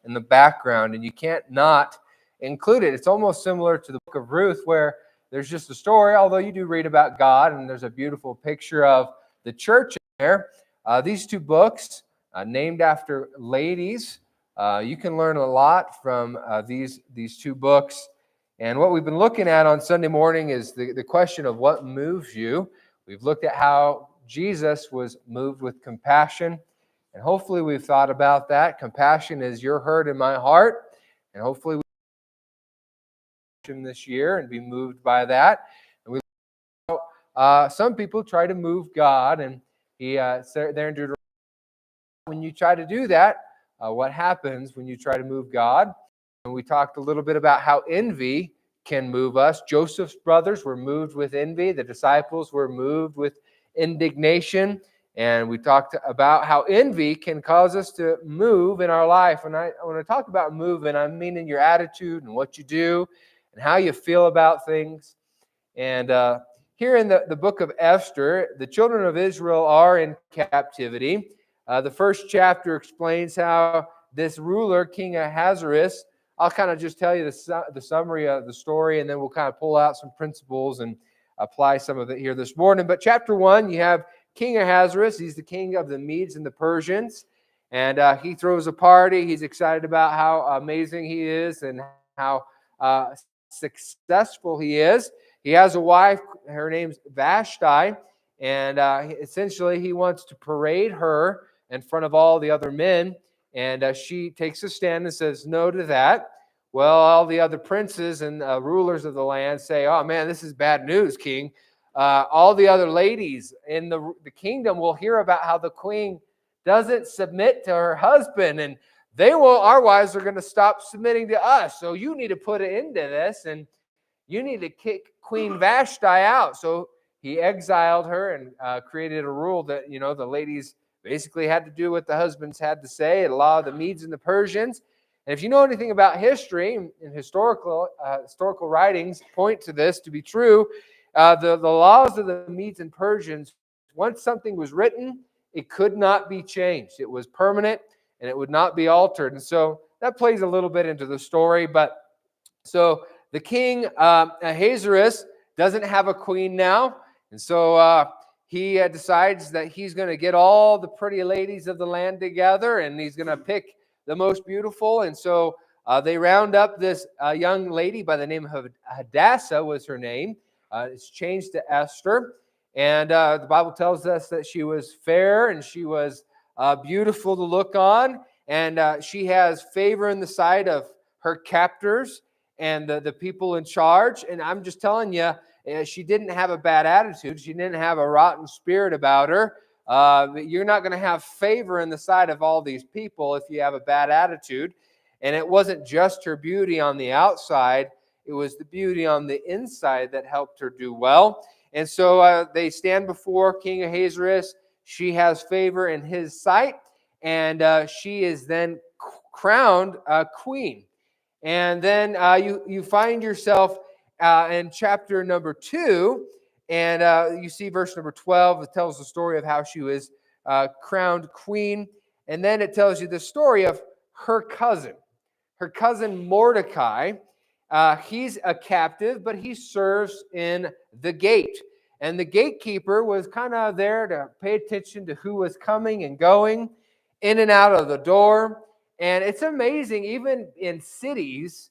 in the background, and you can't not include it. It's almost similar to the book of Ruth, where there's just a story, although you do read about God, and there's a beautiful picture of the church in there. These two books, named after ladies, you can learn a lot from these two books. And what we've been looking at on Sunday morning is the question of what moves you. We've looked at how Jesus was moved with compassion, and hopefully we've thought about that. Compassion is your hurt in my heart, and hopefully we this year and be moved by that. And we some people try to move God, and he there in Deuteronomy, when you try to do that, what happens when you try to move God? And we talked a little bit about how envy can move us. Joseph's brothers were moved with envy. The disciples were moved with indignation. And we talked about how envy can cause us to move in our life. And when I talk about moving, I mean in your attitude and what you do and how you feel about things. And here in the book of Esther, the children of Israel are in captivity. The first chapter explains how this ruler, King Ahasuerus, I'll kind of just tell you the summary of the story, and then we'll kind of pull out some principles and apply some of it here this morning. But chapter 1, you have King Ahasuerus. He's the king of the Medes and the Persians, and he throws a party. He's excited about how amazing he is and how successful he is. He has a wife. Her name's Vashti, and essentially he wants to parade her in front of all the other men. And she takes a stand and says no to that. Well, all the other princes and rulers of the land say, oh, man, this is bad news, king. All the other ladies in the kingdom will hear about how the queen doesn't submit to her husband, and our wives are going to stop submitting to us. So you need to put an end to this, and you need to kick Queen Vashti out. So he exiled her and created a rule that, the ladies basically had to do what the husbands had to say. A law of the Medes and the Persians. And if you know anything about history and historical writings point to this to be true, the laws of the Medes and Persians, once something was written, it could not be changed. It was permanent and it would not be altered. And so that plays a little bit into the story. But so the king, Ahasuerus, doesn't have a queen now. And so he decides that he's going to get all the pretty ladies of the land together, and he's going to pick the most beautiful. And so they round up this young lady by the name of Hadassah was her name. It's changed to Esther. And the Bible tells us that she was fair and she was beautiful to look on. And she has favor in the sight of her captors and the people in charge. And I'm just telling you, she didn't have a bad attitude. She didn't have a rotten spirit about her. You're not going to have favor in the sight of all these people if you have a bad attitude. And it wasn't just her beauty on the outside. It was the beauty on the inside that helped her do well. And so they stand before King Ahasuerus. She has favor in his sight. And she is then crowned queen. And then you find yourself in chapter number 2, and you see verse number 12. It tells the story of how she was crowned queen. And then it tells you the story of her cousin Mordecai. He's a captive, but he serves in the gate. And the gatekeeper was kind of there to pay attention to who was coming and going in and out of the door. And it's amazing, even in cities,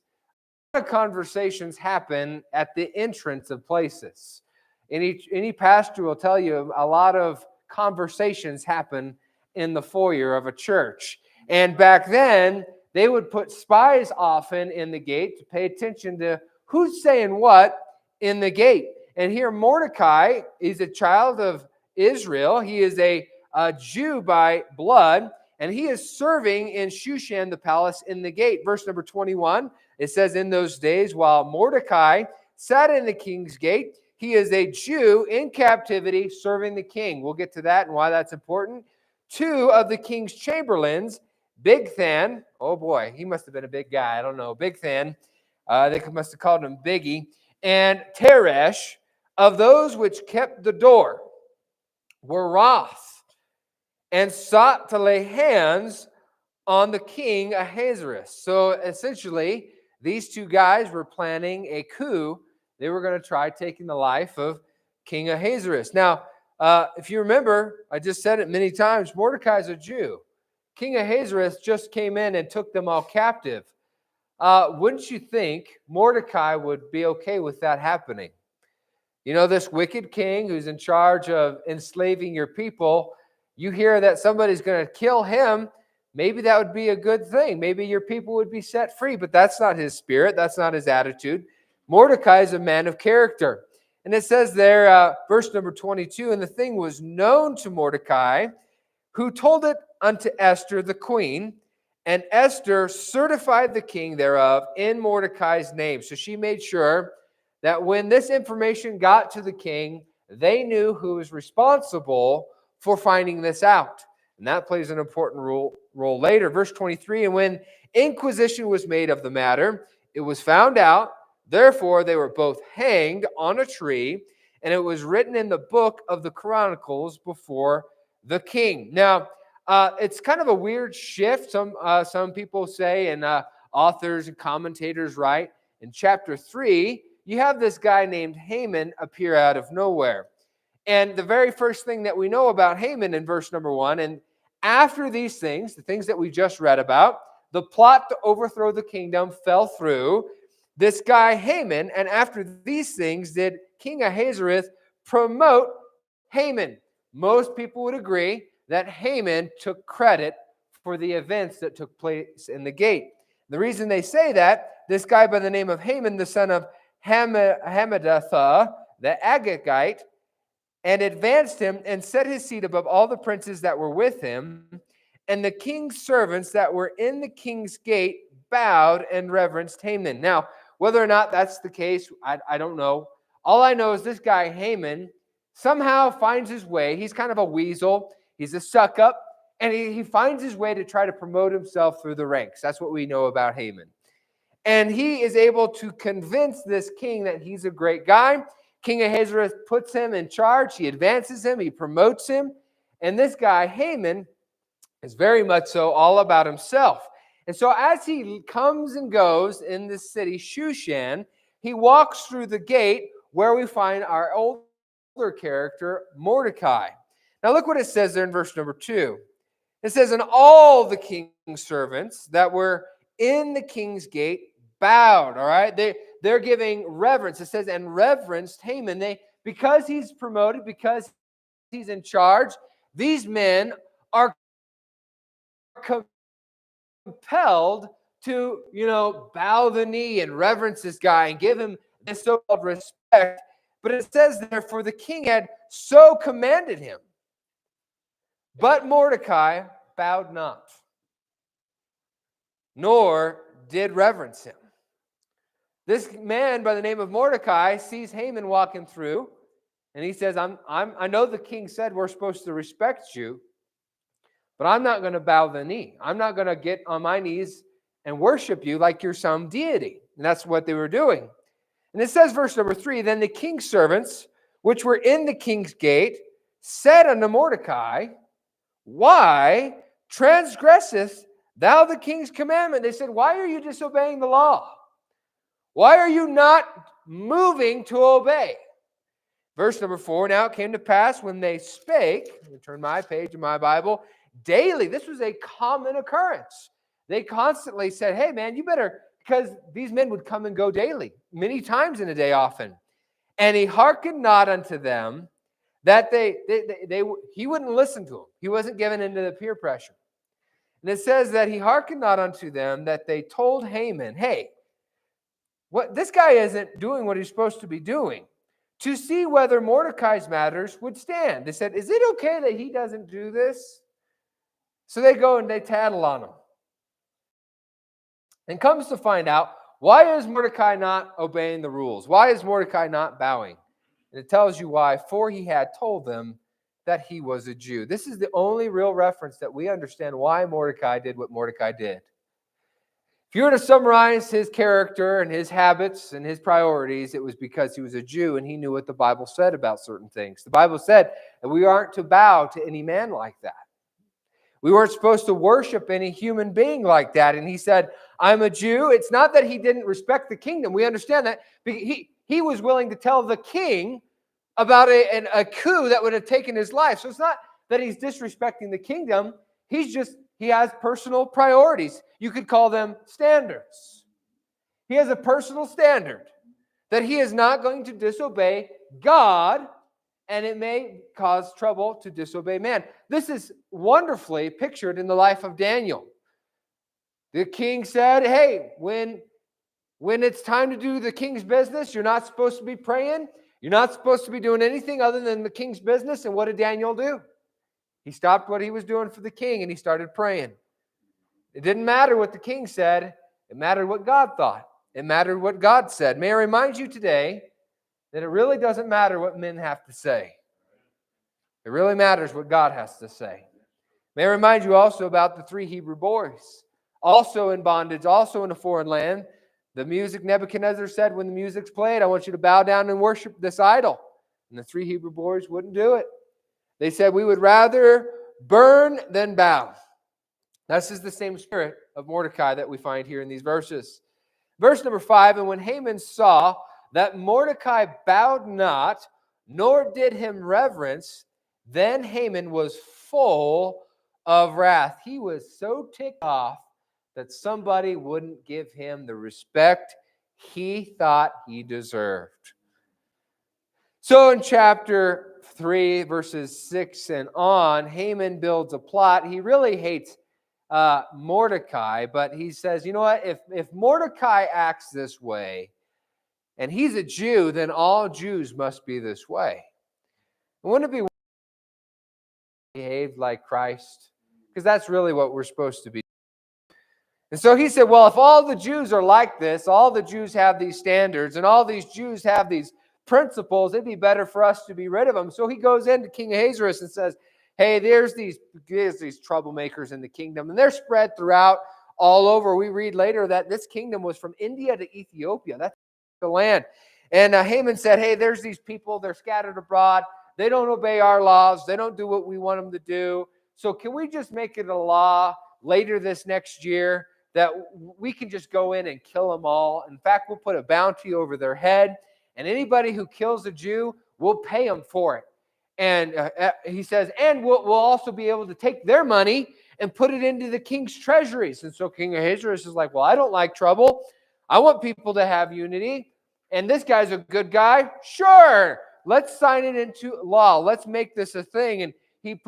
conversations happen at the entrance of places. Any pastor will tell you a lot of conversations happen in the foyer of a church. And back then, they would put spies often in the gate to pay attention to who's saying what in the gate. And here Mordecai is a child of Israel. He is a Jew by blood, and he is serving in Shushan, the palace, in the gate. Verse number 21, it says, in those days, while Mordecai sat in the king's gate, he is a Jew in captivity serving the king. We'll get to that and why that's important. 2 of the king's chamberlains, Bigthan, oh boy, he must have been a big guy, I don't know, Bigthan, they must have called him Biggie, and Teresh, of those which kept the door, were wroth, and sought to lay hands on the king Ahasuerus. So essentially, these two guys were planning a coup. They were going to try taking the life of King Ahasuerus. Now, if you remember, I just said it many times, Mordecai's a Jew. King Ahasuerus just came in and took them all captive. Wouldn't you think Mordecai would be okay with that happening? You know, this wicked king who's in charge of enslaving your people, you hear that somebody's going to kill him, maybe that would be a good thing. Maybe your people would be set free, but that's not his spirit. That's not his attitude. Mordecai is a man of character. And it says there, verse number 22, and the thing was known to Mordecai, who told it unto Esther the queen, and Esther certified the king thereof in Mordecai's name. So she made sure that when this information got to the king, they knew who was responsible for finding this out. And that plays an important role later. Verse 23, and when inquisition was made of the matter, it was found out, therefore they were both hanged on a tree, and it was written in the book of the Chronicles before the king. Now, it's kind of a weird shift. Some people say, and authors and commentators write, in chapter 3, you have this guy named Haman appear out of nowhere. And the very first thing that we know about Haman in verse number 1, and after these things, the things that we just read about, the plot to overthrow the kingdom fell through. This guy Haman, and after these things did King Ahasuerus promote Haman. Most people would agree that Haman took credit for the events that took place in the gate. The reason they say that, this guy by the name of Haman, the son of Hammedatha, the Agagite, and advanced him and set his seat above all the princes that were with him, and the king's servants that were in the king's gate bowed and reverenced Haman. Now, whether or not that's the case, I don't know. All I know is this guy Haman somehow finds his way. He's kind of a weasel. He's a suck-up, and he finds his way to try to promote himself through the ranks. That's what we know about Haman. And he is able to convince this king that he's a great guy. King Ahasuerus puts him in charge. He advances him. He promotes him. And this guy, Haman, is very much so all about himself. And so as he comes and goes in this city, Shushan, he walks through the gate where we find our older character, Mordecai. Now look what it says there in verse number 2. It says, and all the king's servants that were in the king's gate bowed, all right? They're giving reverence. It says, and reverenced Haman. Because he's promoted, because he's in charge, these men are compelled to, bow the knee and reverence this guy and give him this so-called respect. But it says there, for the king had so commanded him. But Mordecai bowed not, nor did reverence him. This man by the name of Mordecai sees Haman walking through, and he says, I know the king said we're supposed to respect you, but I'm not going to bow the knee. I'm not going to get on my knees and worship you like you're some deity. And that's what they were doing. And it says, verse number 3, then the king's servants, which were in the king's gate, said unto Mordecai, why transgresseth thou the king's commandment? They said, why are you disobeying the law? Why are you not moving to obey? Verse number 4, now it came to pass when they spake, let me turn my page in my Bible, daily. This was a common occurrence. They constantly said, hey man, you better, because these men would come and go daily, many times in a day often. And he hearkened not unto them, that he wouldn't listen to them. He wasn't given into the peer pressure. And it says that he hearkened not unto them, that they told Haman, hey, this guy isn't doing what he's supposed to be doing, to see whether Mordecai's matters would stand. They said, is it okay that he doesn't do this? So they go and they tattle on him. And comes to find out, why is Mordecai not obeying the rules? Why is Mordecai not bowing? And it tells you why, for he had told them that he was a Jew. This is the only real reference that we understand why Mordecai did what Mordecai did. If you were to summarize his character and his habits and his priorities, it was because he was a Jew and he knew what the Bible said about certain things. The Bible said that we aren't to bow to any man like that. We weren't supposed to worship any human being like that. And he said, I'm a Jew. It's not that he didn't respect the kingdom. We understand that. He was willing to tell the king about a coup that would have taken his life. So it's not that he's disrespecting the kingdom. He has personal priorities. You could call them standards. He has a personal standard that he is not going to disobey God, and it may cause trouble to disobey man. This is wonderfully pictured in the life of Daniel. The king said, hey, when it's time to do the king's business, you're not supposed to be praying. You're not supposed to be doing anything other than the king's business. And what did Daniel do? He stopped what he was doing for the king and he started praying. It didn't matter what the king said. It mattered what God thought. It mattered what God said. May I remind you today that it really doesn't matter what men have to say. It really matters what God has to say. May I remind you also about the 3 Hebrew boys, also in bondage, also in a foreign land. The music, Nebuchadnezzar said, when the music's played, I want you to bow down and worship this idol. And the 3 Hebrew boys wouldn't do it. They said, we would rather burn than bow. This is the same spirit of Mordecai that we find here in these verses. Verse number 5, and when Haman saw that Mordecai bowed not, nor did him reverence, then Haman was full of wrath. He was so ticked off that somebody wouldn't give him the respect he thought he deserved. So in chapter 3, verses 6 and on, Haman builds a plot. He really hates Mordecai, but he says, you know what, if Mordecai acts this way, and he's a Jew, then all Jews must be this way. Wouldn't it be behaved like Christ? Because that's really what we're supposed to be. And so he said, well, if all the Jews are like this, all the Jews have these standards, and all these Jews have these principles, it'd be better for us to be rid of them. So he goes into King Ahasuerus and says, hey, there's these troublemakers in the kingdom, and they're spread throughout all over. We read later that this kingdom was from India to Ethiopia. That's the land. And Haman said, hey, there's these people. They're scattered abroad. They don't obey our laws. They don't do what we want them to do. So can we just make it a law later this next year that we can just go in and kill them all? In fact, we'll put a bounty over their head, and anybody who kills a Jew, we'll pay them for it. And he says, and we'll also be able to take their money and put it into the king's treasuries. And so King Ahasuerus is like, well, I don't like trouble. I want people to have unity. And this guy's a good guy. Sure, let's sign it into law. Let's make this a thing. And he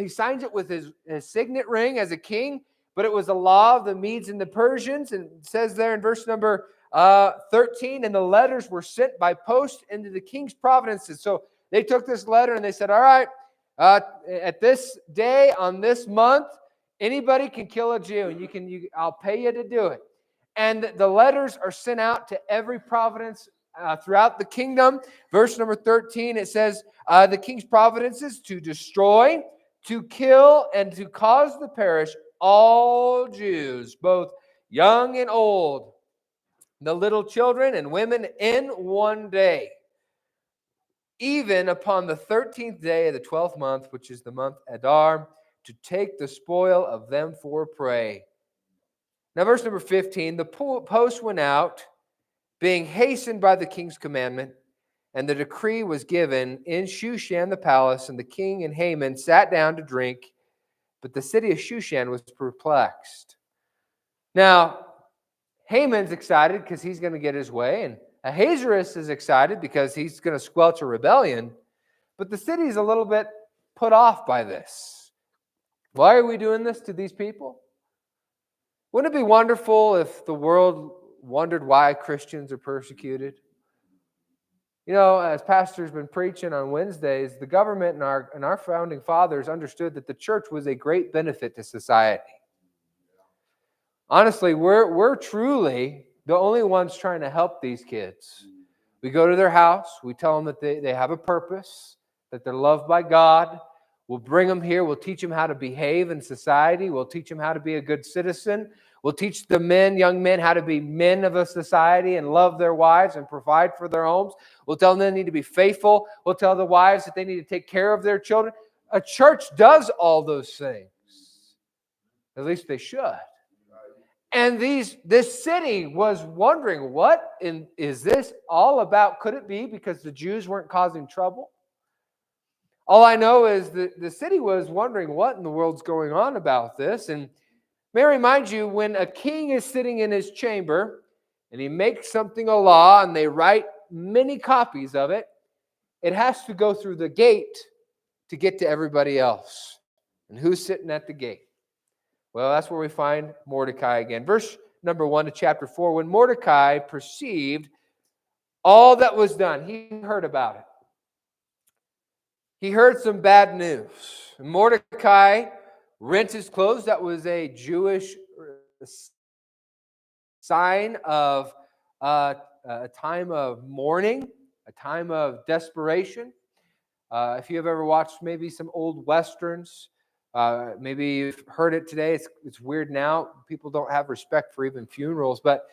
signs it with his signet ring as a king, but it was a law of the Medes and the Persians. And it says there in verse number 13, and the letters were sent by post into the king's provinces. So they took this letter and they said, all right, at this day, on this month, anybody can kill a Jew, and I'll pay you to do it. And the letters are sent out to every province throughout the kingdom. Verse number 13, it says, the king's providences to destroy, to kill, and to cause to perish all Jews, both young and old, the little children and women in one day. Even upon the 13th day of the 12th month, which is the month Adar, to take the spoil of them for prey. Now, verse number 15, the post went out, being hastened by the king's commandment, and the decree was given in Shushan the palace, and the king and Haman sat down to drink, but the city of Shushan was perplexed. Now, Haman's excited because he's going to get his way, and Ahasuerus is excited because he's going to squelch a rebellion, but the city's a little bit put off by this. Why are we doing this to these people? Wouldn't it be wonderful if the world wondered why Christians are persecuted? You know, as pastor's been preaching on Wednesdays, the government and our founding fathers understood that the church was a great benefit to society. Honestly, we're truly the only ones trying to help these kids. We go to their house. We tell them that they have a purpose, that they're loved by God. We'll bring them here. We'll teach them how to behave in society. We'll teach them how to be a good citizen. We'll teach the young men, how to be men of a society and love their wives and provide for their homes. We'll tell them they need to be faithful. We'll tell the wives that they need to take care of their children. A church does all those things. At least they should. And this city was wondering, what is this all about? Could it be because the Jews weren't causing trouble? All I know is that the city was wondering what in the world's going on about this. And may I remind you, when a king is sitting in his chamber and he makes something a law and they write many copies of it, it has to go through the gate to get to everybody else. And who's sitting at the gate? Well, that's where we find Mordecai again. Verse number 1 to chapter 4. When Mordecai perceived all that was done, he heard about it. He heard some bad news. Mordecai rent his clothes. That was a Jewish sign of a time of mourning, a time of desperation. If you have ever watched maybe some old Westerns, maybe you've heard it today. It's weird now. People don't have respect for even funerals. But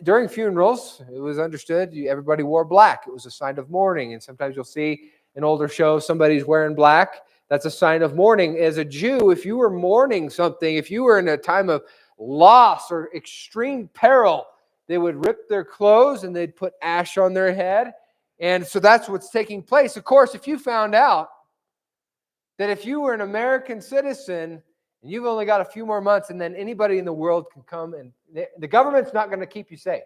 during funerals, it was understood everybody wore black. It was a sign of mourning. And sometimes you'll see in older shows somebody's wearing black. That's a sign of mourning. As a Jew, if you were mourning something, if you were in a time of loss or extreme peril, they would rip their clothes and they'd put ash on their head. And so that's what's taking place. Of course, if you found out that if you were an American citizen and you've only got a few more months and then anybody in the world can come and the government's not going to keep you safe.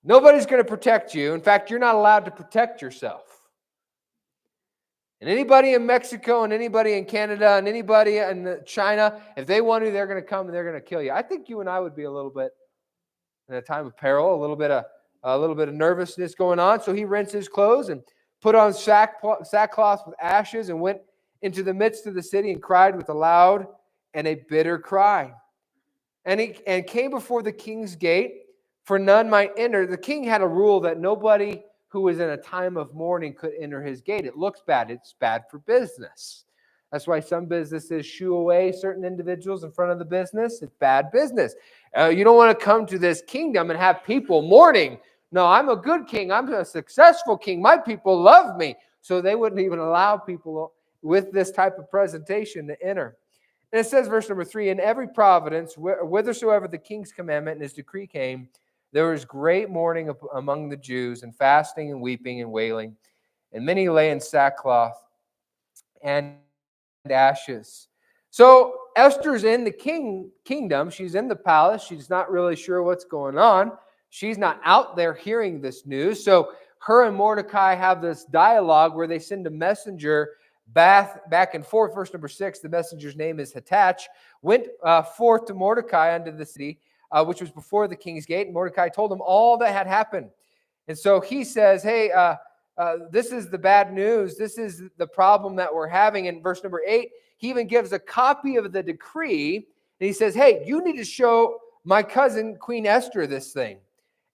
Nobody's going to protect you. In fact, you're not allowed to protect yourself. And anybody in Mexico and anybody in Canada and anybody in China, if they want to, they're going to come and they're going to kill you. I think you and I would be a little bit in a time of peril, a little bit of nervousness going on. So he rents his clothes and put on sackcloth with ashes and went into the midst of the city and cried with a loud and a bitter cry. And he came before the king's gate, for none might enter. The king had a rule that nobody who was in a time of mourning could enter his gate. It looks bad. It's bad for business. That's why some businesses shoo away certain individuals in front of the business. It's bad business. You don't want to come to this kingdom and have people mourning. No, I'm a good king. I'm a successful king. My people love me. So they wouldn't even allow people with this type of presentation to enter. And it says, verse number 3, in every province, whithersoever the king's commandment and his decree came, there was great mourning among the Jews, and fasting and weeping and wailing. And many lay in sackcloth and ashes. So Esther's in the kingdom. She's in the palace. She's not really sure what's going on. She's not out there hearing this news. So her and Mordecai have this dialogue where they send a messenger back and forth. Verse number 6, the messenger's name is Hattach, went forth to Mordecai unto the city, which was before the king's gate. And Mordecai told him all that had happened. And so he says, hey, this is the bad news. This is the problem that we're having. In verse number 8, he even gives a copy of the decree. And he says, hey, you need to show my cousin, Queen Esther, this thing,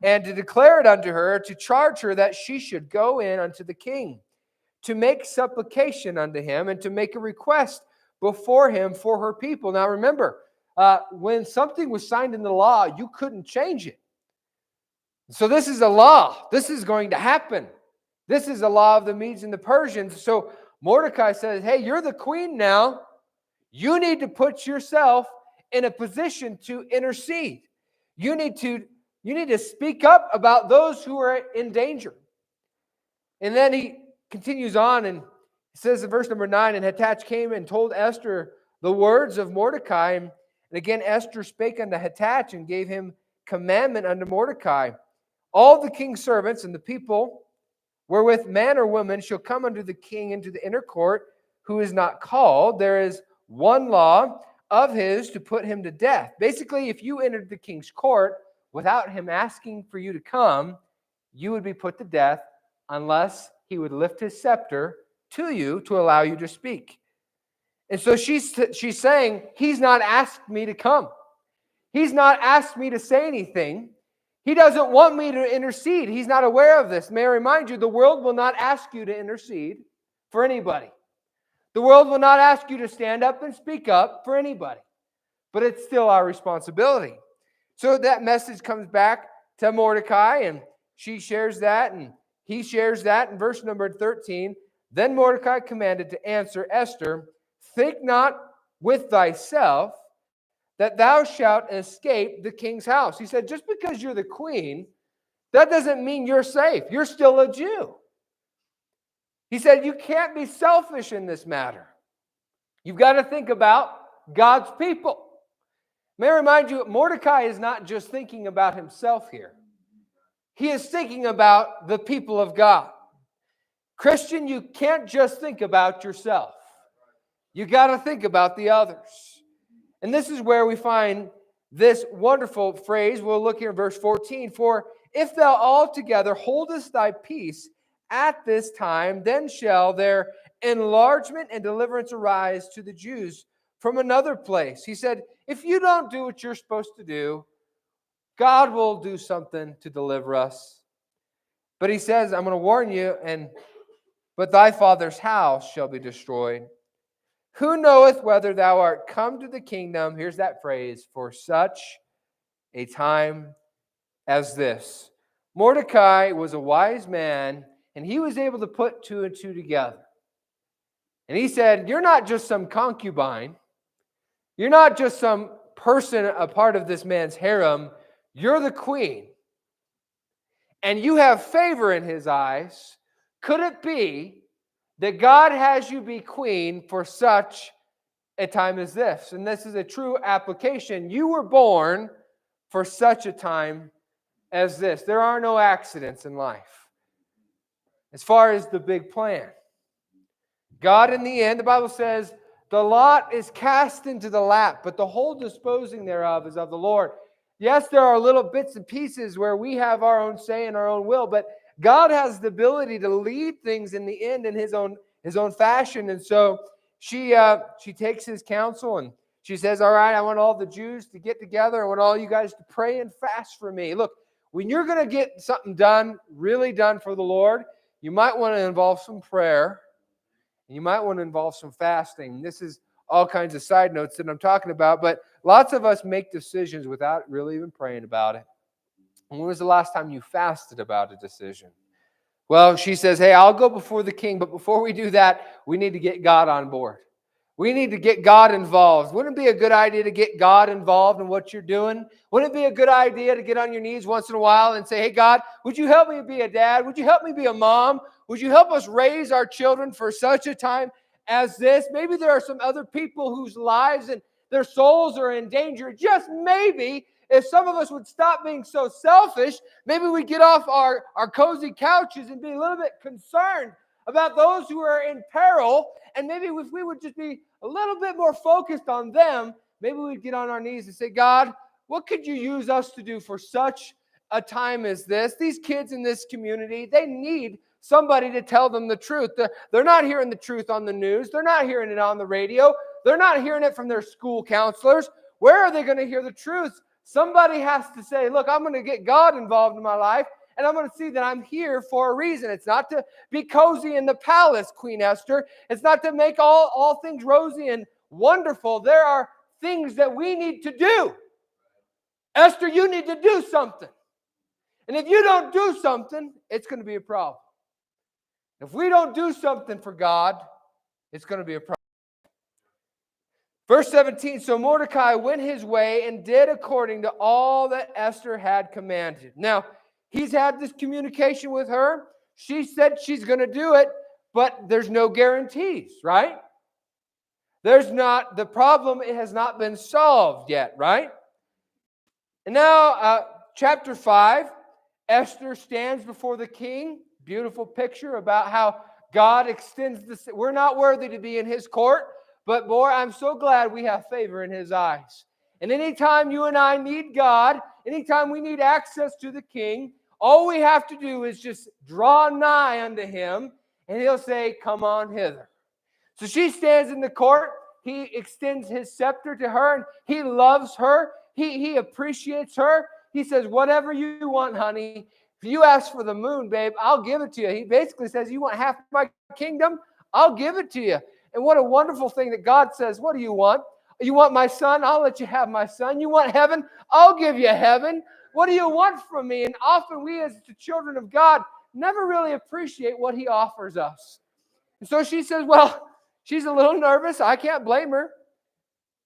and to declare it unto her, to charge her that she should go in unto the king, to make supplication unto him, and to make a request before him for her people. Now remember, when something was signed into law, you couldn't change it. So this is a law. This is going to happen. This is a law of the Medes and the Persians. So Mordecai says, hey, you're the queen now. You need to put yourself in a position to intercede. You need to speak up about those who are in danger. And then he continues on and says in verse number 9, and Hattach came and told Esther the words of Mordecai. And again, Esther spake unto Hattach and gave him commandment unto Mordecai. All the king's servants and the people wherewith man or woman shall come unto the king into the inner court, who is not called. There is one law of his to put him to death. Basically, if you entered the king's court without him asking for you to come, you would be put to death unless he would lift his scepter to you to allow you to speak. And so she's saying, he's not asked me to come. He's not asked me to say anything. He doesn't want me to intercede. He's not aware of this. May I remind you, the world will not ask you to intercede for anybody. The world will not ask you to stand up and speak up for anybody. But it's still our responsibility. So that message comes back to Mordecai, and she shares that, and he shares that in verse number 13. Then Mordecai commanded to answer Esther, think not with thyself, that thou shalt escape the king's house. He said, just because you're the queen, that doesn't mean you're safe. You're still a Jew. He said, you can't be selfish in this matter. You've got to think about God's people. May I remind you, Mordecai is not just thinking about himself here. He is thinking about the people of God. Christian, you can't just think about yourself. You got to think about the others. And this is where we find this wonderful phrase. We'll look here in verse 14. For if thou altogether holdest thy peace at this time, then shall there enlargement and deliverance arise to the Jews from another place. He said, if you don't do what you're supposed to do, God will do something to deliver us. But he says, I'm going to warn you, but thy father's house shall be destroyed. Who knoweth whether thou art come to the kingdom, here's that phrase, for such a time as this. Mordecai was a wise man, and he was able to put two and two together. And he said, you're not just some concubine. You're not just some person, a part of this man's harem. You're the queen. And you have favor in his eyes. Could it be that God has you be queen for such a time as this? And this is a true application. You were born for such a time as this. There are no accidents in life. As far as the big plan, God in the end, the Bible says, the lot is cast into the lap, but the whole disposing thereof is of the Lord. Yes, there are little bits and pieces where we have our own say and our own will, but God has the ability to lead things in the end in his own fashion. And so she takes his counsel and she says, all right, I want all the Jews to get together. I want all you guys to pray and fast for me. Look, when you're going to get something done, really done for the Lord, you might want to involve some prayer. And you might want to involve some fasting. This is all kinds of side notes that I'm talking about, but lots of us make decisions without really even praying about it. When was the last time you fasted about a decision? Well, she says, hey, I'll go before the king, but before we do that, we need to get God on board. We need to get God involved. Wouldn't it be a good idea to get God involved in what you're doing? Wouldn't it be a good idea to get on your knees once in a while and say, hey, God, would you help me be a dad? Would you help me be a mom? Would you help us raise our children for such a time as this? Maybe there are some other people whose lives and their souls are in danger. Just maybe, if some of us would stop being so selfish, maybe we get off our cozy couches and be a little bit concerned about those who are in peril. And maybe if we would just be a little bit more focused on them, maybe we'd get on our knees and say, God, what could you use us to do for such a time as this? These kids in this community, they need somebody to tell them the truth. They're not hearing the truth on the news. They're not hearing it on the radio. They're not hearing it from their school counselors. Where are they going to hear the truth? Somebody has to say, look, I'm going to get God involved in my life, and I'm going to see that I'm here for a reason. It's not to be cozy in the palace, Queen Esther. It's not to make all things rosy and wonderful. There are things that we need to do. Esther, you need to do something. And if you don't do something, it's going to be a problem. If we don't do something for God, it's going to be a problem. Verse 17, so Mordecai went his way and did according to all that Esther had commanded. Now, he's had this communication with her. She said she's going to do it, but there's no guarantees, right? The problem, it has not been solved yet, right? And now, chapter 5, Esther stands before the king. Beautiful picture about how God extends this. We're not worthy to be in his court, but boy, I'm so glad we have favor in his eyes. And anytime you and I need God, anytime we need access to the king, all we have to do is just draw nigh unto him, and he'll say, come on hither. So she stands in the court. He extends his scepter to her, and he loves her. He appreciates her. He says, whatever you want, honey. If you ask for the moon, babe, I'll give it to you. He basically says, you want half my kingdom? I'll give it to you. And what a wonderful thing that God says, what do you want? You want my son? I'll let you have my son. You want heaven? I'll give you heaven. What do you want from me? And often we as the children of God never really appreciate what he offers us. And so she says, well, she's a little nervous. I can't blame her.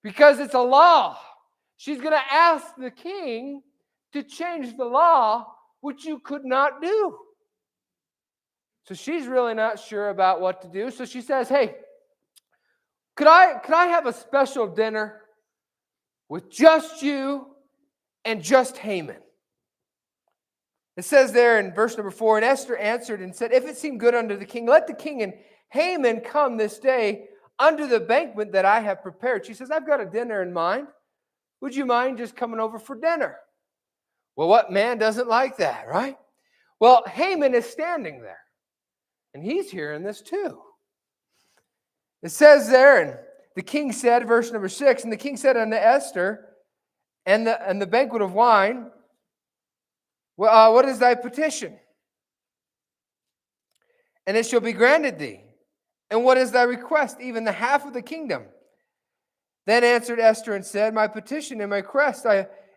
because it's a law. She's going to ask the king to change the law, which you could not do. So she's really not sure about what to do. So she says, hey, could I have a special dinner with just you and just Haman? It says there in verse number 4, and Esther answered and said, if it seem good unto the king, let the king and Haman come this day unto the banquet that I have prepared. She says, I've got a dinner in mind. Would you mind just coming over for dinner? Well, what man doesn't like that, right? Well, Haman is standing there, and he's hearing this too. It says there, and the king said, verse number 6, and the king said unto Esther, and the banquet of wine, well, what is thy petition? And it shall be granted thee. And what is thy request? Even the half of the kingdom. Then answered Esther and said, my petition and my request,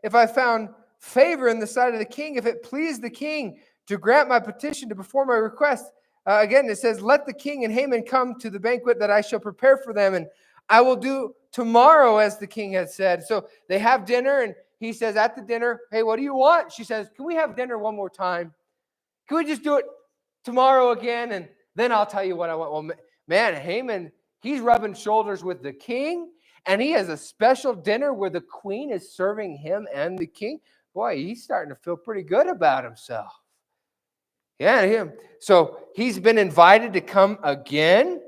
if I found favor in the sight of the king, if it pleased the king to grant my petition to perform my request. Again, it says, let the king and Haman come to the banquet that I shall prepare for them, and I will do tomorrow as the king had said. So they have dinner, and he says at the dinner, hey, what do you want? She says, can we have dinner one more time? Can we just do it tomorrow again, and then I'll tell you what I want? Well, man, Haman, he's rubbing shoulders with the king, and he has a special dinner where the queen is serving him and the king. Boy, he's starting to feel pretty good about himself. Yeah, him. So he's been invited to come again.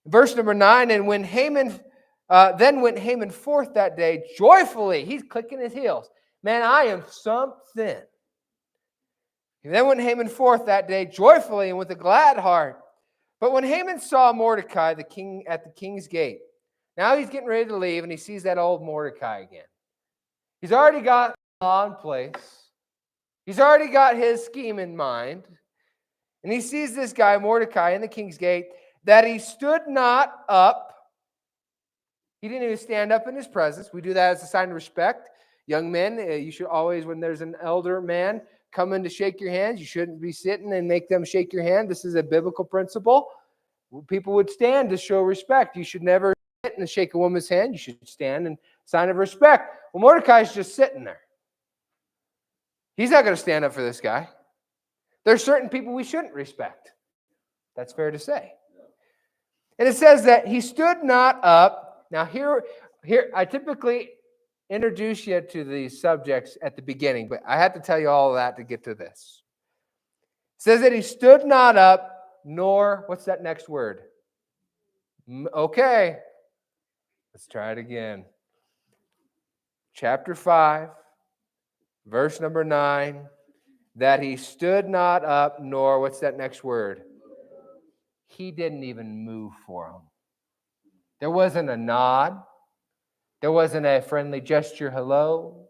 Verse number 9, and when then went Haman forth that day joyfully. He's clicking his heels. Man, I am something. Then went Haman forth that day joyfully and with a glad heart. But when Haman saw Mordecai, the king, at the king's gate, now he's getting ready to leave, and he sees that old Mordecai again. He's already got the law in place. He's already got his scheme in mind. And he sees this guy, Mordecai, in the king's gate, that he stood not up. He didn't even stand up in his presence. We do that as a sign of respect. Young men, you should always, when there's an elder man come in to shake your hands, you shouldn't be sitting and make them shake your hand. This is a biblical principle. People would stand to show respect. You should never sit and shake a woman's hand. You should stand in sign of respect. Well, Mordecai's just sitting there. He's not going to stand up for this guy. There's certain people we shouldn't respect. That's fair to say. And it says that he stood not up. Now here I typically introduce you to these subjects at the beginning, but I had to tell you all of that to get to this. It says that he stood not up, nor, what's that next word? Okay. Let's try it again. Chapter 5, verse number 9, that he stood not up, nor, what's that next word? He didn't even move for him. There wasn't a nod. There wasn't a friendly gesture, hello.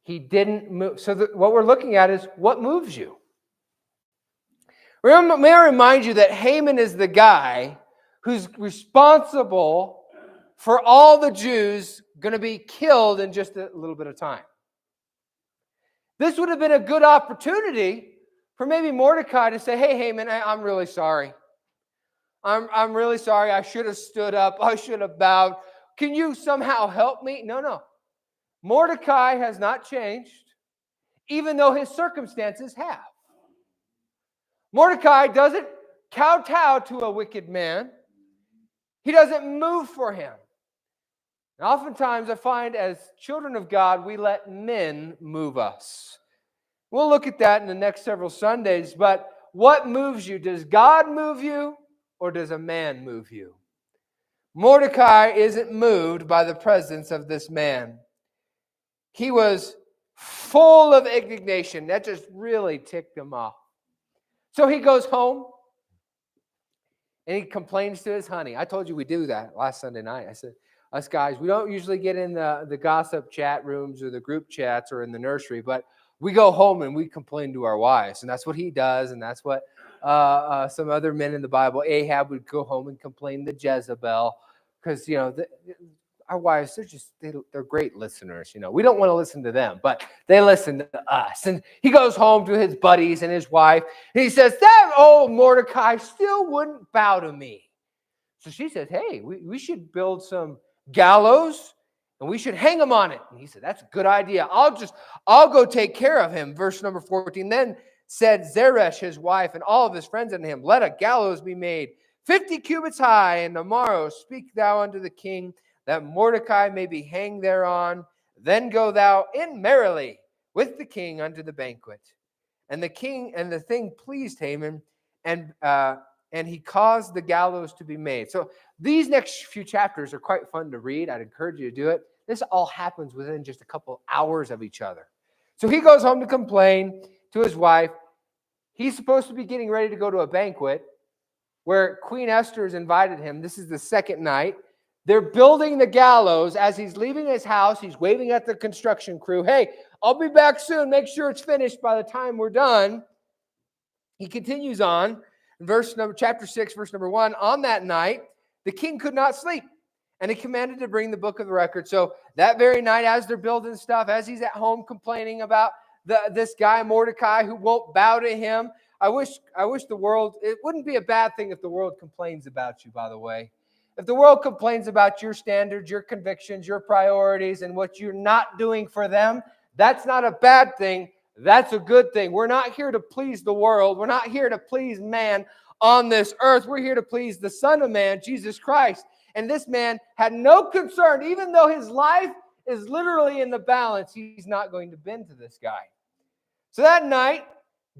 He didn't move. So what we're looking at is what moves you. May I remind you that Haman is the guy who's responsible for all the Jews going to be killed in just a little bit of time. This would have been a good opportunity for maybe Mordecai to say, hey, Haman, I'm really sorry. I'm really sorry. I should have stood up. I should have bowed. Can you somehow help me? No. Mordecai has not changed, even though his circumstances have. Mordecai doesn't kowtow to a wicked man. He doesn't move for him. And oftentimes I find as children of God, we let men move us. We'll look at that in the next several Sundays, but what moves you? Does God move you or does a man move you? Mordecai isn't moved by the presence of this man. He was full of indignation. That just really ticked him off. So he goes home and he complains to his honey. I told you we do that last Sunday night. I said, us guys, we don't usually get in the gossip chat rooms or the group chats or in the nursery, but we go home and we complain to our wives. And that's what he does. And that's what some other men in the Bible, Ahab would go home and complain to Jezebel because, our wives, they're great listeners. We don't want to listen to them, but they listen to us. And he goes home to his buddies and his wife, and he says, that old Mordecai still wouldn't bow to me. So she says, hey, we should build some gallows, and we should hang him on it. And he said, that's a good idea. I'll go take care of him. Verse number 14, then said Zeresh, his wife, and all of his friends unto him, let a gallows be made 50 cubits high, and tomorrow speak thou unto the king, that Mordecai may be hanged thereon. Then go thou in merrily with the king unto the banquet. And the thing pleased Haman, and he caused the gallows to be made. So these next few chapters are quite fun to read. I'd encourage you to do it. This all happens within just a couple hours of each other. So he goes home to complain to his wife. He's supposed to be getting ready to go to a banquet where Queen Esther has invited him. This is the second night. They're building the gallows. As he's leaving his house, he's waving at the construction crew. Hey, I'll be back soon. Make sure it's finished by the time we're done. He continues on. Chapter 6, verse number 1. On that night, the king could not sleep, and he commanded to bring the book of the record. So that very night, as they're building stuff, as he's at home complaining about this guy Mordecai who won't bow to him, I wish the world, it wouldn't be a bad thing if the world complains about you, by the way. If the world complains about your standards, your convictions, your priorities, and what you're not doing for them, that's not a bad thing. That's a good thing. We're not here to please the world. We're not here to please man on this earth. We're here to please the Son of Man, Jesus Christ. And this man had no concern, even though his life is literally in the balance, he's not going to bend to this guy. So that night,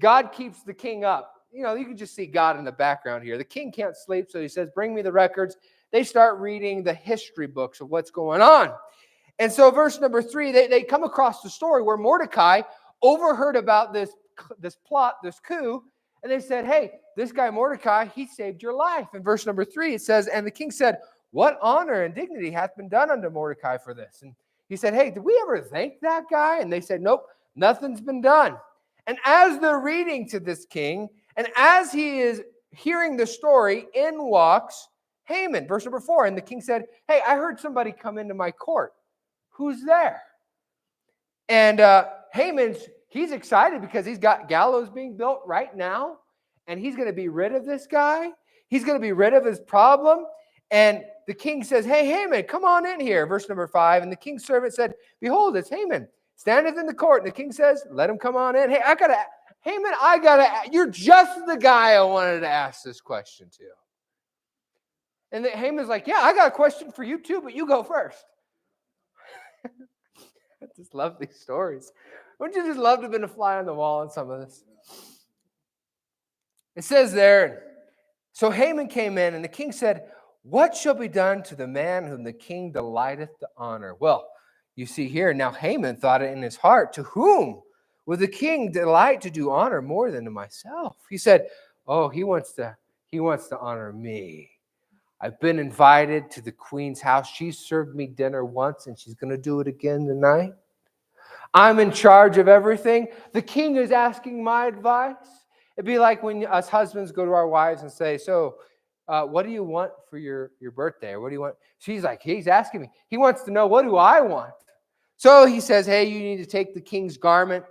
God keeps the king up. You know, you can just see God in the background here. The king can't sleep, so he says, bring me the records. They start reading the history books of what's going on. And so verse number 3, they come across the story where Mordecai overheard about this plot, this coup, and they said, hey, this guy Mordecai, he saved your life. In verse number 3, it says, and the king said, what honor and dignity hath been done unto Mordecai for this? And he said, hey, did we ever thank that guy? And they said, nope, nothing's been done. And as they're reading to this king, and as he is hearing the story, in walks Haman. Verse number 4, and the king said, hey, I heard somebody come into my court. Who's there? And he's excited because he's got gallows being built right now, and he's going to be rid of this guy. He's going to be rid of his problem. And the king says, hey, Haman, come on in here. Verse number 5, and the king's servant said, behold, it's Haman, standeth in the court. And the king says, let him come on in. Hey, Haman, you're just the guy I wanted to ask this question to. And Haman's like, yeah, I got a question for you too, but you go first. I just love these stories. Wouldn't you just love to have been a fly on the wall in some of this? It says there, so Haman came in, and the king said, what shall be done to the man whom the king delighteth to honor? Well, you see here, now Haman thought it in his heart, to whom would the king delight to do honor more than to myself? He said, oh, he wants to honor me. I've been invited to the queen's house. She served me dinner once, and she's going to do it again tonight. I'm in charge of everything. The king is asking my advice. It'd be like when us husbands go to our wives and say, so what do you want for your birthday? Or what do you want? He's asking me. He wants to know, what do I want? So he says, hey, you need to take the king's garment,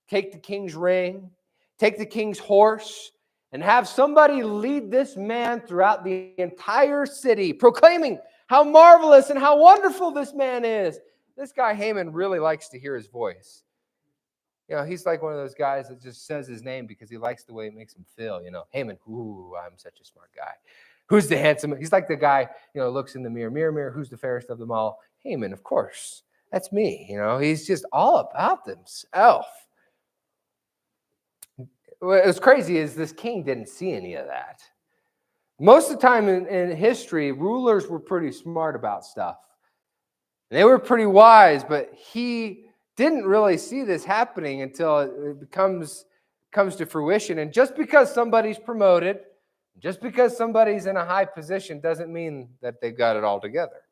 take the king's ring, take the king's horse, and have somebody lead this man throughout the entire city, proclaiming how marvelous and how wonderful this man is. This guy Haman really likes to hear his voice. You know, he's like one of those guys that just says his name because he likes the way it makes him feel. You know, Haman, ooh, I'm such a smart guy. Who's the handsome? He's like the guy, looks in the mirror, mirror, who's the fairest of them all? Haman, of course. That's me. He's just all about himself. What's crazy is this king didn't see any of that. Most of the time in history, rulers were pretty smart about stuff. They were pretty wise, but he didn't really see this happening until it comes to fruition. And just because somebody's promoted, just because somebody's in a high position doesn't mean that they've got it all together.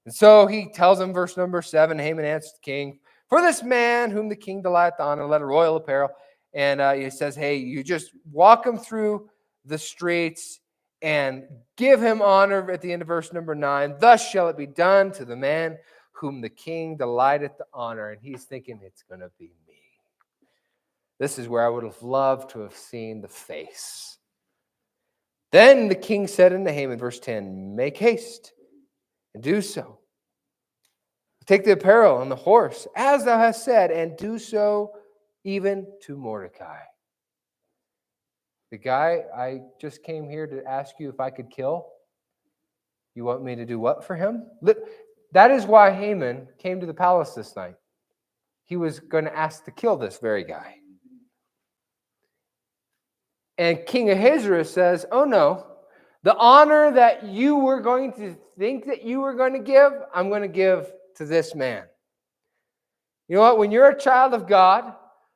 And so he tells him, verse number 7, Haman answered the king, for this man whom the king delighteth to honor, let a royal apparel. And he says, hey, you just walk him through the streets and give him honor at the end of verse number 9. Thus shall it be done to the man whom the king delighteth to honor. And he's thinking, it's going to be me. This is where I would have loved to have seen the face. Then the king said unto Haman, verse 10, make haste and do so. Take the apparel and the horse, as thou hast said, and do so even to Mordecai. The guy I just came here to ask you if I could kill, you want me to do what for him? That is why Haman came to the palace this night. He was going to ask to kill this very guy. And King Ahasuerus says, oh no, the honor that you were going to think that you were going to give, I'm going to give to this man. You know what? When you're a child of God,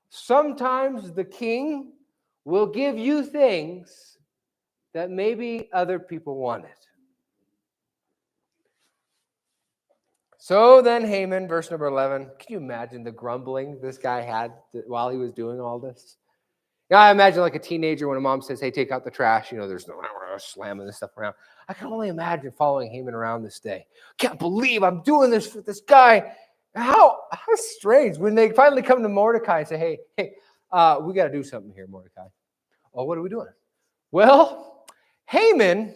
sometimes the king will give you things that maybe other people wanted. So then Haman, verse number 11, can you imagine the grumbling this guy had while he was doing all this? Yeah, I imagine like a teenager when a mom says, hey, take out the trash. There's no slamming this stuff around. I can only imagine following Haman around this day. Can't believe I'm doing this for this guy. How strange when they finally come to Mordecai and say, hey, we got to do something here, Mordecai. Oh, what are we doing? Well, Haman,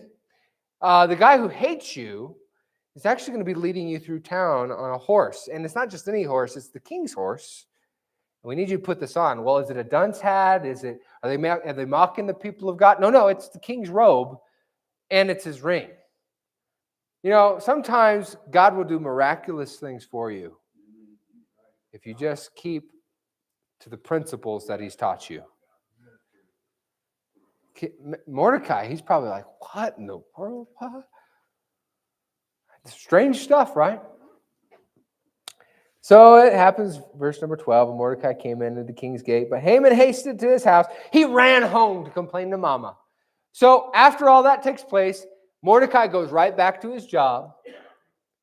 the guy who hates you, is actually going to be leading you through town on a horse. And it's not just any horse, it's the king's horse. And we need you to put this on. Well, is it a dunce hat? Are they mocking the people of God? No, it's the king's robe, and it's his ring. Sometimes God will do miraculous things for you if you just keep to the principles that he's taught you. Mordecai, he's probably like, what in the world? What? Strange stuff, right? So it happens, verse number 12, and Mordecai came into the king's gate, but Haman hasted to his house. He ran home to complain to mama. So after all that takes place, Mordecai goes right back to his job.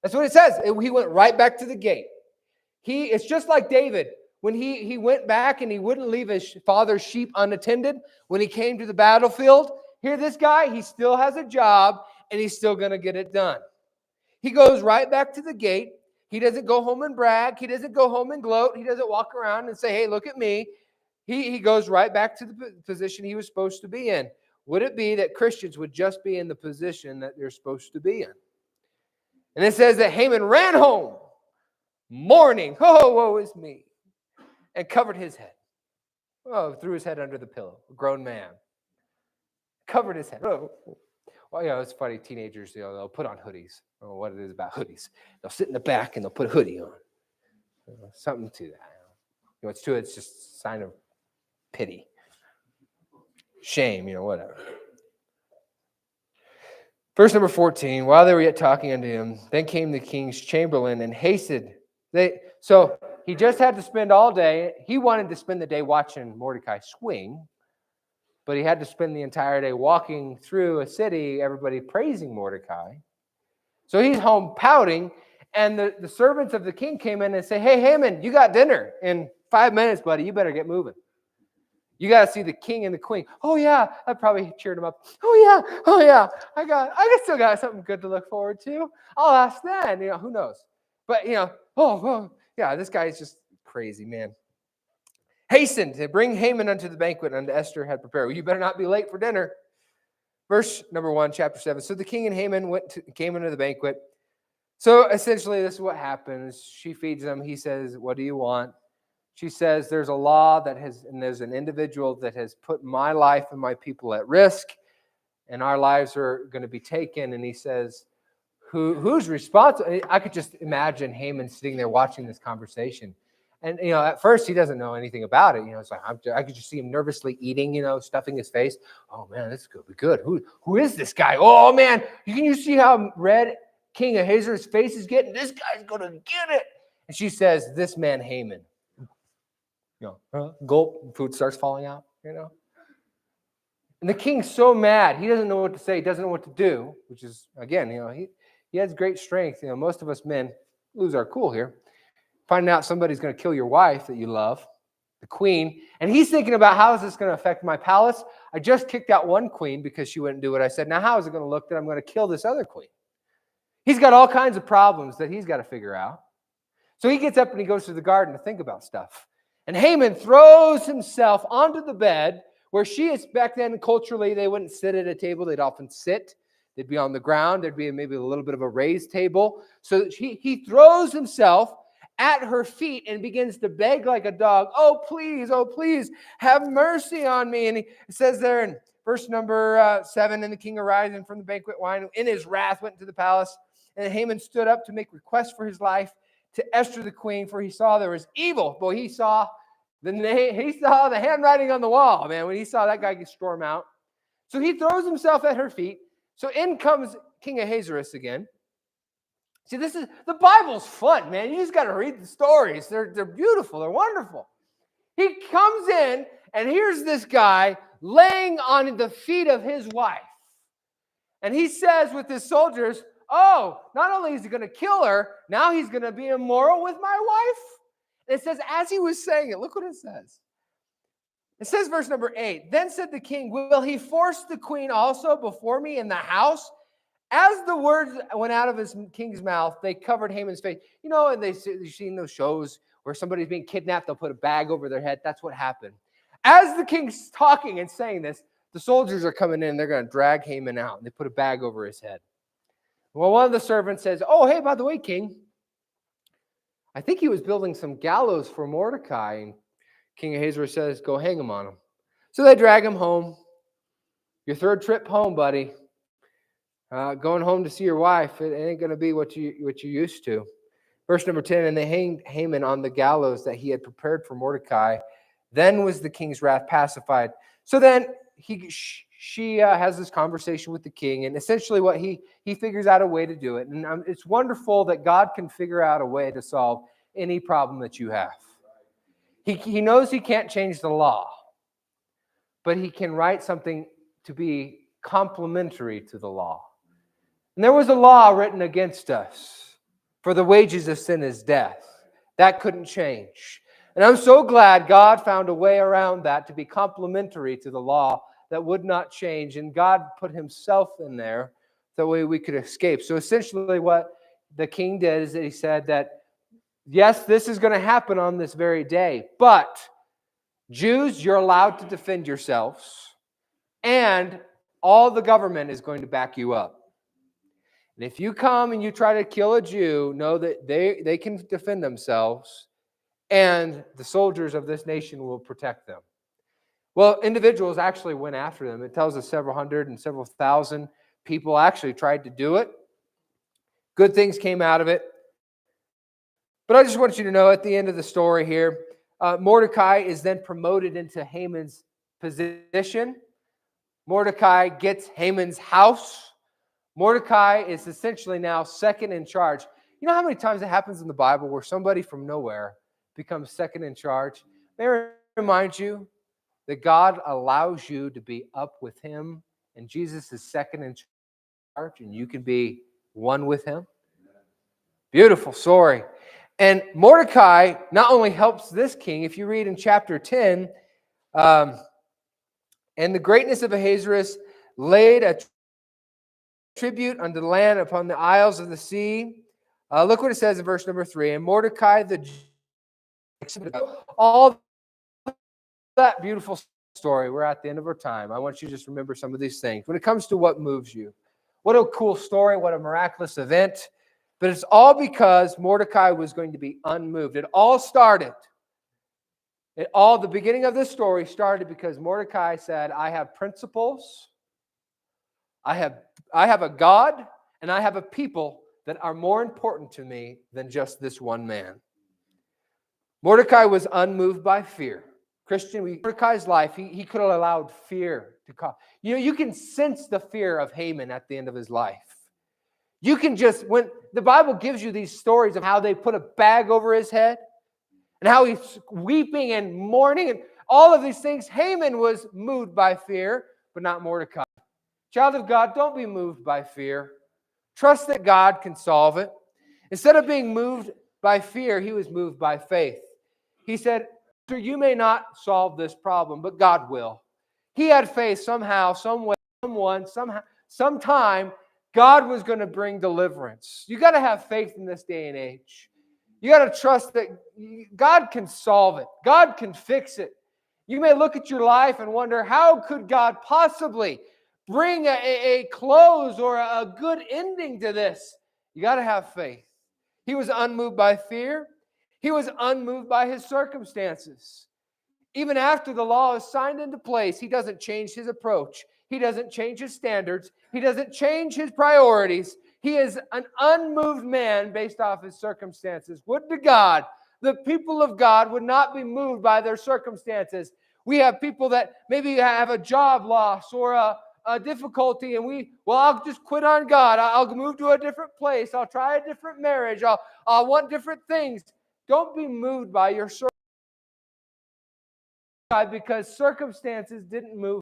That's what it says. He went right back to the gate. It's just like David. When he went back and he wouldn't leave his father's sheep unattended, when he came to the battlefield, here this guy, he still has a job, and he's still going to get it done. He goes right back to the gate. He doesn't go home and brag. He doesn't go home and gloat. He doesn't walk around and say, hey, look at me. He goes right back to the position he was supposed to be in. Would it be that Christians would just be in the position that they're supposed to be in? And it says that Haman ran home, mourning, oh, woe is me, and covered his head. Oh, threw his head under the pillow, a grown man. Covered his head. Oh. Well, it's funny, teenagers, they'll put on hoodies. I don't know what it is about hoodies. They'll sit in the back and they'll put a hoodie on. Something to that. It's to it, it's just a sign of pity. Shame, whatever. Verse number 14, while they were yet talking unto him, then came the king's chamberlain and hasted. So he just had to spend all day. He wanted to spend the day watching Mordecai swing, but he had to spend the entire day walking through a city, everybody praising Mordecai. So he's home pouting, and the servants of the king came in and say, hey, Haman, you got dinner in 5 minutes, buddy. You better get moving. You got to see the king and the queen. Oh, yeah. I probably cheered him up. Oh, yeah. I still got something good to look forward to. I'll ask then. Who knows? But, this guy is just crazy, man. Hasten to bring Haman unto the banquet unto Esther had prepared. Well, you better not be late for dinner. Verse number 1, chapter 7. So the king and Haman came into the banquet. So essentially, this is what happens. She feeds him. He says, what do you want? She says, there's a law and there's an individual that has put my life and my people at risk, and our lives are going to be taken. And he says, who's responsible? I could just imagine Haman sitting there watching this conversation. And, at first he doesn't know anything about it. It's like, I could just see him nervously eating, stuffing his face. Oh man, this could be good. Who is this guy? Oh man, can you see how red King Ahasuerus' face is getting? This guy's going to get it. And she says, this man Haman. Gulp, food starts falling out, And the king's so mad. He doesn't know what to say. He doesn't know what to do, which is, again, he has great strength. Most of us men lose our cool here. Finding out somebody's going to kill your wife that you love, the queen, and he's thinking about, how is this going to affect my palace? I just kicked out one queen because she wouldn't do what I said. Now, how is it going to look that I'm going to kill this other queen? He's got all kinds of problems that he's got to figure out. So he gets up and he goes to the garden to think about stuff. And Haman throws himself onto the bed where she is. Back then, culturally, they wouldn't sit at a table. They'd often sit. They'd be on the ground. There'd be maybe a little bit of a raised table. So he throws himself at her feet and begins to beg like a dog, oh, please, have mercy on me. And it says there in verse number 7, and the king arising from the banquet wine, in his wrath went into the palace. And Haman stood up to make request for his life to Esther the queen, for he saw there was evil. Boy, he saw the handwriting on the wall, man, when he saw that guy storm out. So he throws himself at her feet. So in comes King Ahasuerus again. See, the Bible's fun, man. You just got to read the stories. They're beautiful. They're wonderful. He comes in, and here's this guy laying on the feet of his wife. And he says with his soldiers, oh, not only is he going to kill her, now he's going to be immoral with my wife. And it says, as he was saying it, look what it says. It says, verse number 8, then said the king, will he force the queen also before me in the house? As the words went out of his king's mouth, they covered Haman's face. You know, and you've seen those shows where somebody's being kidnapped, they'll put a bag over their head. That's what happened. As the king's talking and saying this, the soldiers are coming in. They're going to drag Haman out, and they put a bag over his head. Well, one of the servants says, oh, hey, by the way, king, I think he was building some gallows for Mordecai. And King Ahasuerus says, go hang him on him. So they drag him home. Your third trip home, buddy. Going home to see your wife, it ain't going to be what you used to. Verse number 10, and they hanged Haman on the gallows that he had prepared for Mordecai. Then was the king's wrath pacified. So then she has this conversation with the king, and essentially what he figures out a way to do it. And it's wonderful that God can figure out a way to solve any problem that you have. He knows he can't change the law, but he can write something to be complementary to the law. And there was a law written against us, for the wages of sin is death. That couldn't change. And I'm so glad God found a way around that to be complementary to the law that would not change. And God put himself in there the way we could escape. So essentially what the king did is that he said that, yes, this is going to happen on this very day, but Jews, you're allowed to defend yourselves, and all the government is going to back you up. And if you come and you try to kill a Jew, know that they can defend themselves, and the soldiers of this nation will protect them. Well, individuals actually went after them. It tells us several hundred and several thousand people actually tried to do it. Good things came out of it. But I just want you to know at the end of the story here, Mordecai is then promoted into Haman's position. Mordecai gets Haman's house. Mordecai is essentially now second in charge. You know how many times it happens in the Bible where somebody from nowhere becomes second in charge? May I remind you that God allows you to be up with him, and Jesus is second in charge, and you can be one with him. Beautiful story. And Mordecai not only helps this king, if you read in chapter 10, and the greatness of Ahasuerus laid a tribute unto the land upon the isles of the sea. Look what it says in verse number 3. And Mordecai the all that beautiful story. We're at the end of our time. I want you to just remember some of these things. When it comes to what moves you, what a cool story, what a miraculous event. But it's all because Mordecai was going to be unmoved. It all started. The beginning of this story started because Mordecai said, I have principles, I have a God, and I have a people that are more important to me than just this one man. Mordecai was unmoved by fear. Christian, Mordecai's life, he could have allowed fear to come. You can sense the fear of Haman at the end of his life. You can just, when the Bible gives you these stories of how they put a bag over his head and how he's weeping and mourning and all of these things, Haman was moved by fear, but not Mordecai. Child of God, don't be moved by fear. Trust that God can solve it. Instead of being moved by fear, he was moved by faith. He said, you may not solve this problem, but God will. He had faith somehow, some way, sometime, God was going to bring deliverance. You got to have faith in this day and age. You got to trust that God can solve it. God can fix it. You may look at your life and wonder, how could God possibly bring a close or a good ending to this. You got to have faith. He was unmoved by fear. He was unmoved by his circumstances. Even after the law is signed into place, he doesn't change his approach. He doesn't change his standards. He doesn't change his priorities. He is an unmoved man based off his circumstances. Would to God, the people of God would not be moved by their circumstances. We have people that maybe have a job loss or a difficulty, and I'll just quit on God. I'll move to a different place. I'll try a different marriage. I'll want different things. Don't be moved by your circumstances, because circumstances didn't move.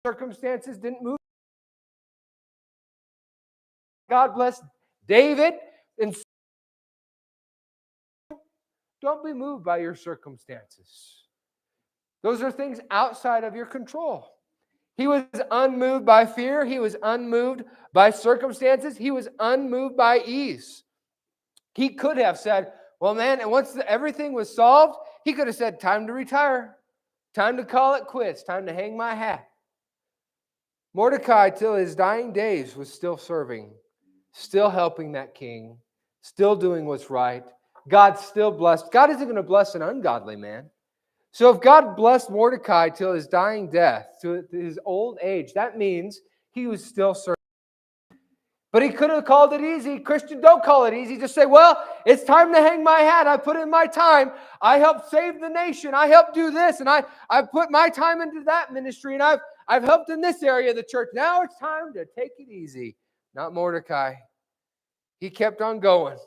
Circumstances didn't move. God bless David. And don't be moved by your circumstances. Those are things outside of your control. He was unmoved by fear. He was unmoved by circumstances. He was unmoved by ease. He could have said, well, man, and once everything was solved, he could have said, time to retire. Time to call it quits. Time to hang my hat. Mordecai, till his dying days, was still serving, still helping that king, still doing what's right. God still blessed. God isn't going to bless an ungodly man. So if God blessed Mordecai till his dying death, to his old age, that means he was still serving. But he could have called it easy. Christian, don't call it easy. Just say, well, it's time to hang my hat. I put in my time. I helped save the nation. I helped do this. And I put my time into that ministry. And I've helped in this area of the church. Now it's time to take it easy. Not Mordecai. He kept on going.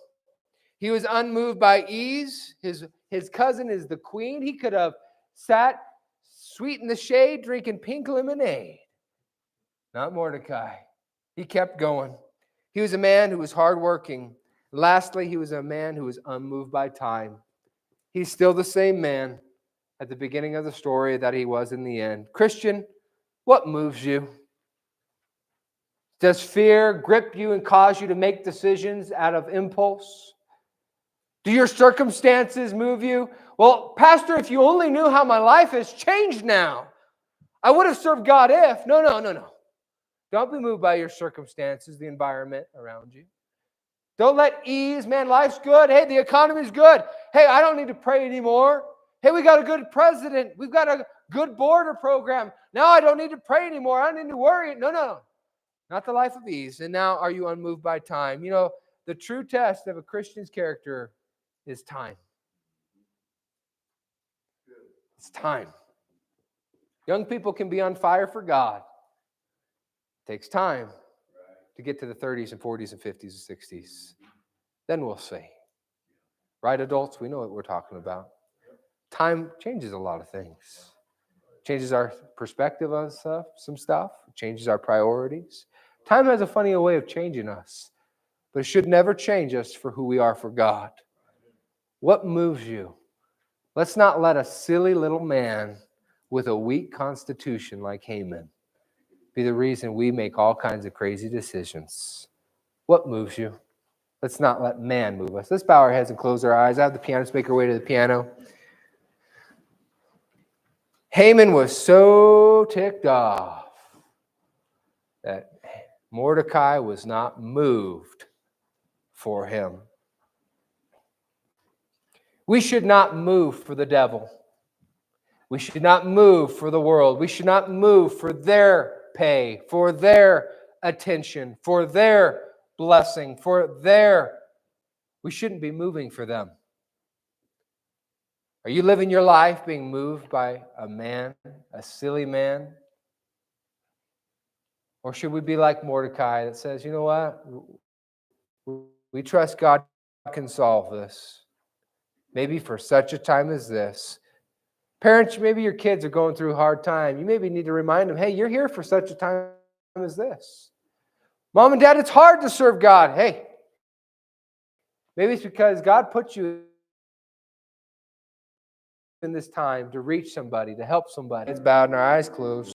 He was unmoved by ease. His cousin is the queen. He could have sat sweet in the shade drinking pink lemonade. Not Mordecai. He kept going. He was a man who was hardworking. Lastly, he was a man who was unmoved by time. He's still the same man at the beginning of the story that he was in the end. Christian, what moves you? Does fear grip you and cause you to make decisions out of impulse? Do your circumstances move you? Well, Pastor, if you only knew how my life has changed now, I would have served God if. No. Don't be moved by your circumstances, the environment around you. Don't let ease, man, life's good. Hey, the economy's good. Hey, I don't need to pray anymore. Hey, we got a good president. We've got a good border program. Now I don't need to pray anymore. I don't need to worry. No. Not the life of ease. And now are you unmoved by time? You know, the true test of a Christian's character is time. It's time. Young people can be on fire for God. It takes time to get to the 30s and 40s and 50s and 60s. Then we'll see. Right, adults? We know what we're talking about. Time changes a lot of things. Changes our perspective on some stuff. Changes our priorities. Time has a funny way of changing us, but it should never change us for who we are for God. What moves you? Let's not let a silly little man with a weak constitution like Haman be the reason we make all kinds of crazy decisions. What moves you? Let's not let man move us. Let's bow our heads and close our eyes. I have the pianist make her way to the piano. Haman was so ticked off that Mordecai was not moved for him. We should not move for the devil. We should not move for the world. We should not move for their pay, for their attention, for their blessing, we shouldn't be moving for them. Are you living your life being moved by a man, a silly man? Or should we be like Mordecai that says, you know what? We trust God can solve this. Maybe for such a time as this. Parents, maybe your kids are going through a hard time. You maybe need to remind them, hey, you're here for such a time as this. Mom and Dad, it's hard to serve God. Hey, maybe it's because God put you in this time to reach somebody, to help somebody. It's bowed and our eyes closed.